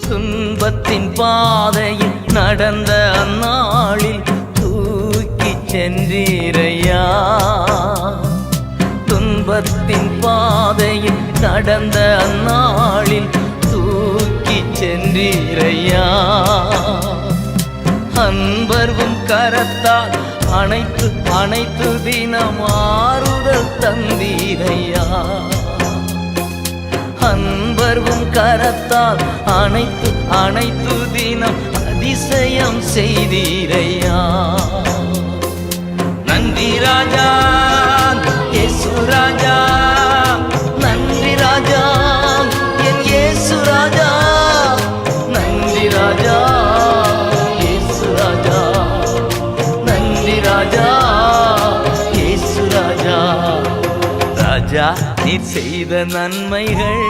துன்பத்தின் பாதையில் நடந்த அந்நாளில் தூக்கி சென்றீரையா. துன்பத்தின் பாதையில் நடந்த அந்நாளில் தூக்கி சென்றீரையா. அன்பர்வும் கரத்தால் அனைத்து அனைத்து தினம் ஆறுதல் தந்தீரையா. அன்பர்வும் கரத்தால் அனைத்து அனைத்து தினம் அதிசயம் செய்தீரையா. நன்றி ராஜா இயேசு ராஜா, நன்றி ராஜா என் இயேசு ராஜா, நன்றி ராஜா இயேசு ராஜா, நன்றி ராஜா இயேசு ராஜா. ராஜா நீர் செய்த நன்மைகள்